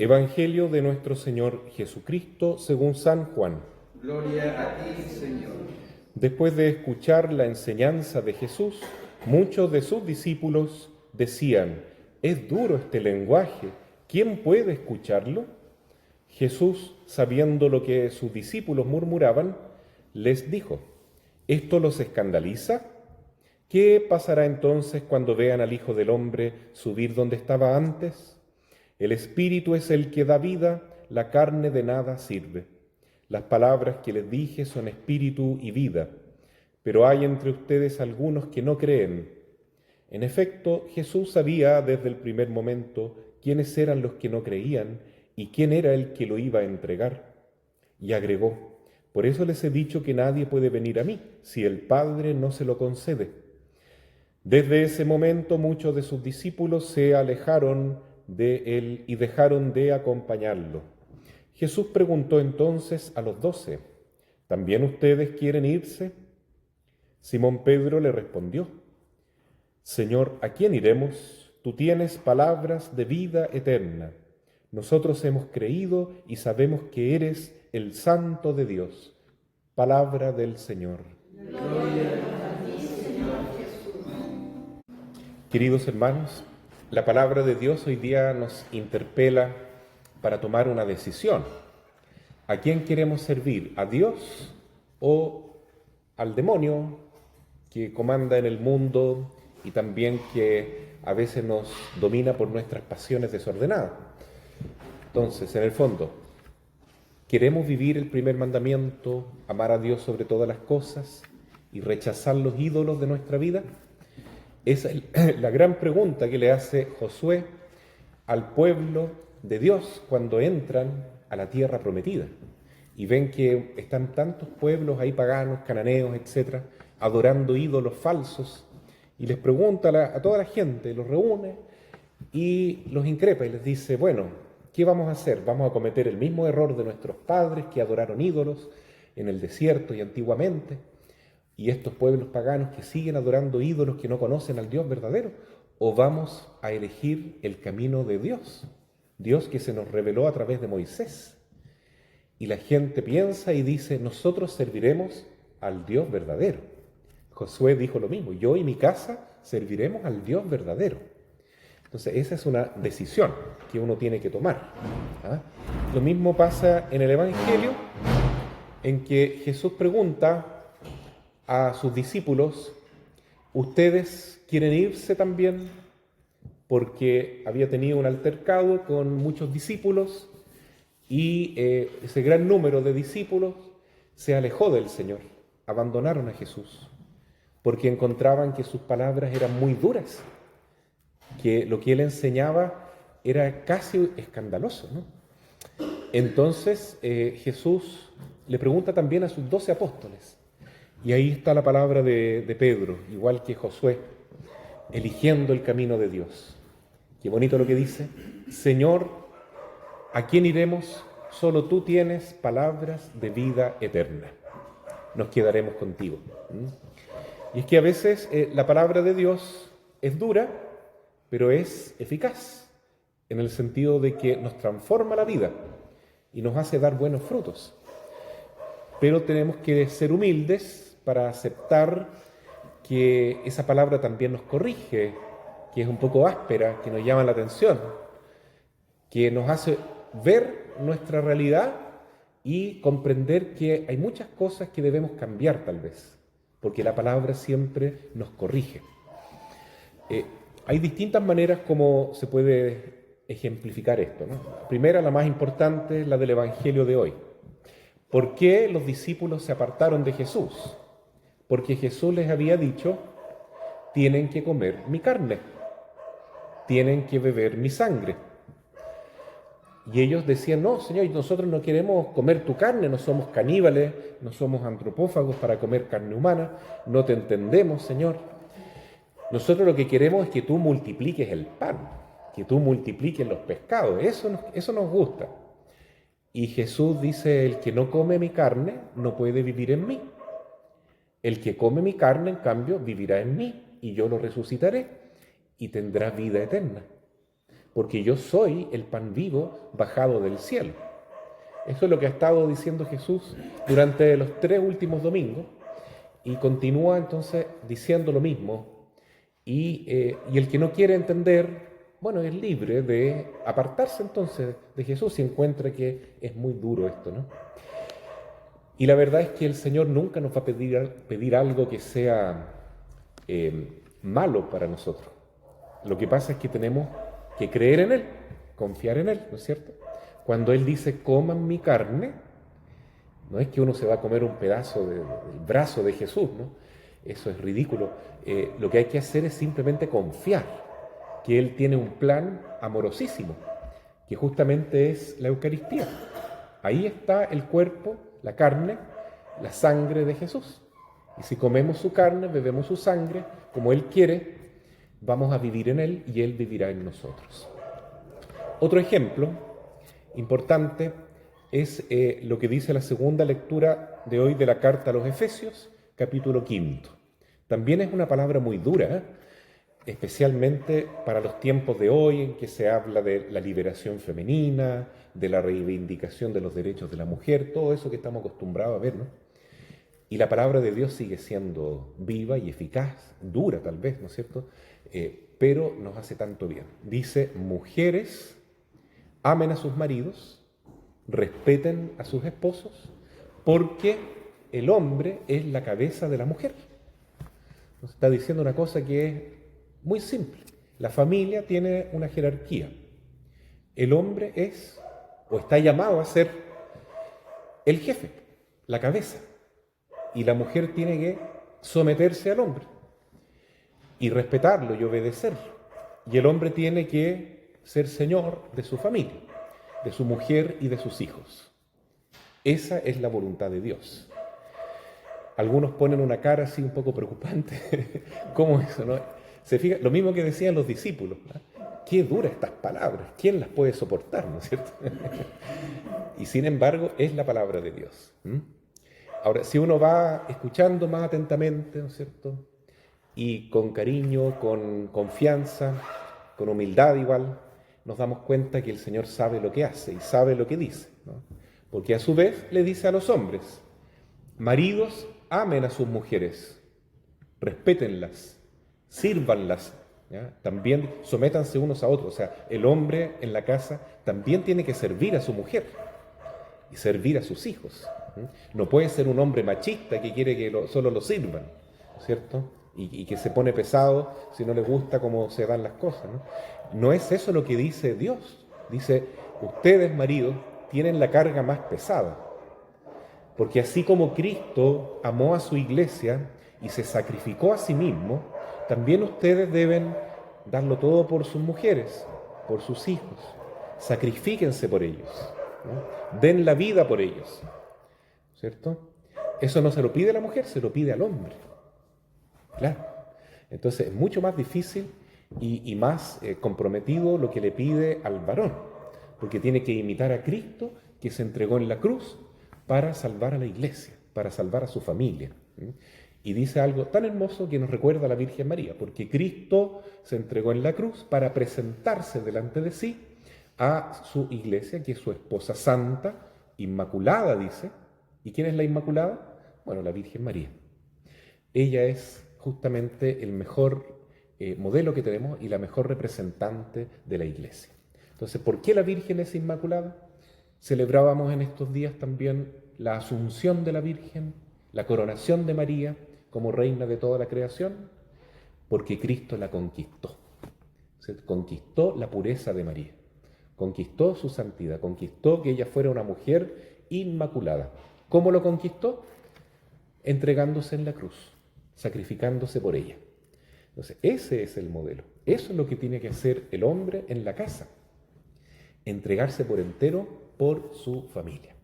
Evangelio de nuestro Señor Jesucristo según San Juan. Gloria a ti, Señor. Después de escuchar la enseñanza de Jesús, muchos de sus discípulos decían: «Es duro este lenguaje, ¿quién puede escucharlo?». Jesús, sabiendo lo que sus discípulos murmuraban, les dijo: ¿esto los escandaliza? ¿Qué pasará entonces cuando vean al Hijo del Hombre subir donde estaba antes? El Espíritu es el que da vida, la carne de nada sirve. Las palabras que les dije son espíritu y vida, pero hay entre ustedes algunos que no creen. En efecto, Jesús sabía desde el primer momento quiénes eran los que no creían y quién era el que lo iba a entregar. Y agregó: por eso les he dicho que nadie puede venir a mí si el Padre no se lo concede. Desde ese momento muchos de sus discípulos se alejaron de él y dejaron de acompañarlo. Jesús preguntó entonces a los 12: ¿también ustedes quieren irse? Simón Pedro le respondió: Señor, ¿a quién iremos? Tú tienes palabras de vida eterna. Nosotros hemos creído y sabemos que eres el Santo de Dios. Palabra del Señor. Gloria a ti, Señor Jesús. Queridos hermanos, la palabra de Dios hoy día nos interpela para tomar una decisión. ¿A quién queremos servir? ¿A Dios o al demonio que comanda en el mundo y también que a veces nos domina por nuestras pasiones desordenadas? Entonces, en el fondo, ¿queremos vivir el primer mandamiento, amar a Dios sobre todas las cosas y rechazar los ídolos de nuestra vida? Esa es la gran pregunta que le hace Josué al pueblo de Dios cuando entran a la tierra prometida y ven que están tantos pueblos ahí paganos, cananeos, etcétera, adorando ídolos falsos, y les pregunta a toda la gente, los reúne y los increpa y les dice: bueno, ¿qué vamos a hacer? ¿Vamos a cometer el mismo error de nuestros padres que adoraron ídolos en el desierto y antiguamente? Y estos pueblos paganos que siguen adorando ídolos que no conocen al Dios verdadero, ¿o vamos a elegir el camino de Dios? Dios que se nos reveló a través de Moisés. Y la gente piensa y dice: nosotros serviremos al Dios verdadero. Josué dijo lo mismo: yo y mi casa serviremos al Dios verdadero. Entonces esa es una decisión que uno tiene que tomar. Lo mismo pasa en el Evangelio, en que Jesús pregunta a sus discípulos: ¿ustedes quieren irse también? Porque había tenido un altercado con muchos discípulos y ese gran número de discípulos se alejó del Señor, abandonaron a Jesús, porque encontraban que sus palabras eran muy duras, que lo que él enseñaba era casi escandaloso, ¿no? Entonces Jesús le pregunta también a sus 12 apóstoles. Y ahí está la palabra de Pedro, igual que Josué, eligiendo el camino de Dios. Qué bonito lo que dice: Señor, ¿a quién iremos? Solo tú tienes palabras de vida eterna. Nos quedaremos contigo. Y es que a veces la palabra de Dios es dura, pero es eficaz, en el sentido de que nos transforma la vida y nos hace dar buenos frutos. Pero tenemos que ser humildes para aceptar que esa palabra también nos corrige, que es un poco áspera, que nos llama la atención, que nos hace ver nuestra realidad y comprender que hay muchas cosas que debemos cambiar tal vez, porque la palabra siempre nos corrige. Hay distintas maneras como se puede ejemplificar esto, ¿no? La primera, la más importante, es la del Evangelio de hoy. ¿Por qué los discípulos se apartaron de Jesús? Porque Jesús les había dicho: tienen que comer mi carne, tienen que beber mi sangre. Y ellos decían: no, Señor, nosotros no queremos comer tu carne, no somos caníbales, no somos antropófagos para comer carne humana, no te entendemos, Señor. Nosotros lo que queremos es que tú multipliques el pan, que tú multipliques los pescados, eso nos gusta. Y Jesús dice: el que no come mi carne no puede vivir en mí. El que come mi carne, en cambio, vivirá en mí, y yo lo resucitaré y tendrá vida eterna. porque yo soy el pan vivo bajado del cielo. Eso es lo que ha estado diciendo Jesús durante los 3 últimos domingos, y continúa entonces diciendo lo mismo, y el que no quiere entender, bueno, es libre de apartarse entonces de Jesús si encuentra que es muy duro esto, ¿no? Y la verdad es que el Señor nunca nos va a pedir algo que sea malo para nosotros. Lo que pasa es que tenemos que creer en Él, confiar en Él, ¿no es cierto? Cuando Él dice, coman mi carne, no es que uno se va a comer un pedazo del brazo de Jesús, ¿no? Eso es ridículo. Lo que hay que hacer es simplemente confiar que Él tiene un plan amorosísimo, que justamente es la Eucaristía. Ahí está el cuerpo, la carne, la sangre de Jesús. Y si comemos su carne, bebemos su sangre, como Él quiere, vamos a vivir en Él y Él vivirá en nosotros. Otro ejemplo importante es lo que dice la segunda lectura de hoy de la carta a los Efesios, capítulo 5. También es una palabra muy dura, especialmente para los tiempos de hoy en que se habla de la liberación femenina, de la reivindicación de los derechos de la mujer, todo eso que estamos acostumbrados a ver, ¿no? Y la palabra de Dios sigue siendo viva y eficaz, dura tal vez, ¿no es cierto? Pero nos hace tanto bien. Dice, mujeres, amen a sus maridos, respeten a sus esposos, porque el hombre es la cabeza de la mujer. Nos está diciendo una cosa que es muy simple. La familia tiene una jerarquía. El hombre es, o está llamado a ser, el jefe, la cabeza. Y la mujer tiene que someterse al hombre y respetarlo y obedecerlo. Y el hombre tiene que ser señor de su familia, de su mujer y de sus hijos. Esa es la voluntad de Dios. Algunos ponen una cara así un poco preocupante. ¿Cómo eso, no? Se fija, lo mismo que decían los discípulos, ¿no? Qué duras estas palabras, ¿quién las puede soportar, no es cierto? Y sin embargo, es la palabra de Dios. Ahora, si uno va escuchando más atentamente, ¿no es cierto? Y con cariño, con confianza, con humildad igual, nos damos cuenta que el Señor sabe lo que hace y sabe lo que dice, ¿no? Porque a su vez le dice a los hombres, maridos, amen a sus mujeres, respétenlas, sírvanlas, ¿ya? También sométanse unos a otros. O sea, el hombre en la casa también tiene que servir a su mujer y servir a sus hijos. No puede ser un hombre machista que quiere que solo lo sirvan, ¿cierto? Y que se pone pesado si no le gusta cómo se dan las cosas, ¿no? No es eso lo que dice Dios. Dice, ustedes, maridos, tienen la carga más pesada. Porque así como Cristo amó a su iglesia y se sacrificó a sí mismo, también ustedes deben darlo todo por sus mujeres, por sus hijos. Sacrifíquense por ellos, ¿no? Den la vida por ellos, ¿cierto? Eso no se lo pide a la mujer, se lo pide al hombre. Claro. Entonces es mucho más difícil y más comprometido lo que le pide al varón, porque tiene que imitar a Cristo que se entregó en la cruz para salvar a la iglesia, para salvar a su familia. Y dice algo tan hermoso que nos recuerda a la Virgen María, porque Cristo se entregó en la cruz para presentarse delante de sí a su iglesia, que es su esposa santa, inmaculada, dice. ¿Y quién es la Inmaculada? Bueno, la Virgen María. Ella es justamente el mejor modelo que tenemos y la mejor representante de la iglesia. Entonces, ¿por qué la Virgen es Inmaculada? Celebrábamos en estos días también la Asunción de la Virgen, la coronación de María como reina de toda la creación, porque Cristo la conquistó. Se conquistó la pureza de María, conquistó su santidad, conquistó que ella fuera una mujer inmaculada. ¿Cómo lo conquistó? Entregándose en la cruz, sacrificándose por ella. Entonces, ese es el modelo. Eso es lo que tiene que hacer el hombre en la casa. Entregarse por entero por su familia.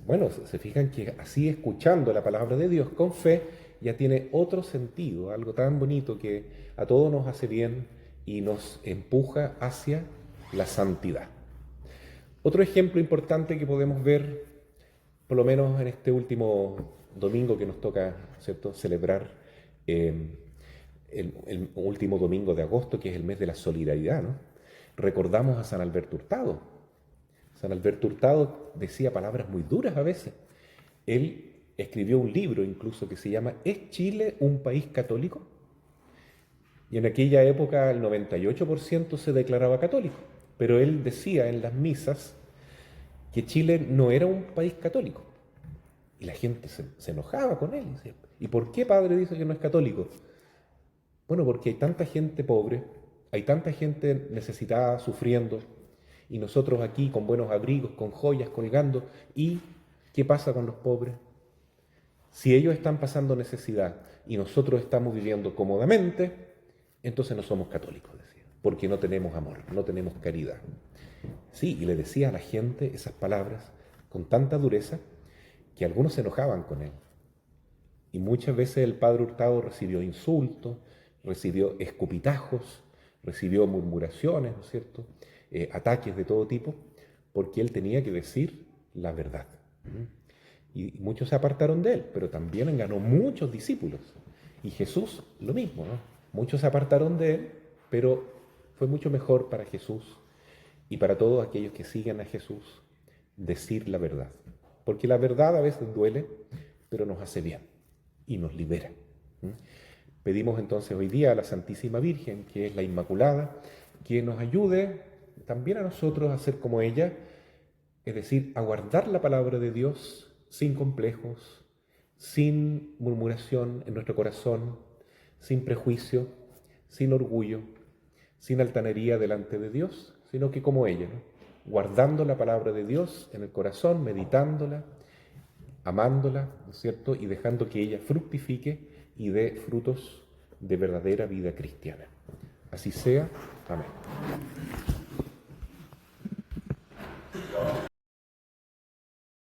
Bueno, se fijan que así, escuchando la palabra de Dios con fe, ya tiene otro sentido, algo tan bonito que a todos nos hace bien y nos empuja hacia la santidad. Otro ejemplo importante que podemos ver, por lo menos en este último domingo que nos toca, ¿cierto?, celebrar el último domingo de agosto, que es el mes de la solidaridad, ¿no? recordamos a San Alberto Hurtado. San Alberto Hurtado decía palabras muy duras a veces. Él escribió un libro incluso que se llama ¿Es Chile un país católico? Y en aquella época el 98% se declaraba católico, pero él decía en las misas que Chile no era un país católico. Y la gente se enojaba con él. Decía, ¿y por qué, padre, dice que no es católico? Bueno, porque hay tanta gente pobre, hay tanta gente necesitada, sufriendo, y nosotros aquí con buenos abrigos, con joyas colgando. ¿Y qué pasa con los pobres? Si ellos están pasando necesidad y nosotros estamos viviendo cómodamente, entonces no somos católicos, decía, porque no tenemos amor, no tenemos caridad. Sí, y le decía a la gente esas palabras con tanta dureza que algunos se enojaban con él. Y muchas veces el padre Hurtado recibió insultos, recibió escupitajos, recibió murmuraciones, ¿no es cierto?, ataques de todo tipo, porque él tenía que decir la verdad. Y muchos se apartaron de él, pero también ganó muchos discípulos. Y Jesús lo mismo, ¿no? Muchos se apartaron de él, pero fue mucho mejor para Jesús y para todos aquellos que siguen a Jesús decir la verdad. Porque la verdad a veces duele, pero nos hace bien y nos libera. Pedimos entonces hoy día a la Santísima Virgen, que es la Inmaculada, que nos ayude también a nosotros a ser como ella, es decir, a guardar la palabra de Dios sin complejos, sin murmuración en nuestro corazón, sin prejuicio, sin orgullo, sin altanería delante de Dios, sino que como ella, ¿no?, guardando la palabra de Dios en el corazón, meditándola, amándola, ¿no es cierto?, y dejando que ella fructifique y dé frutos de verdadera vida cristiana. Así sea. Amén.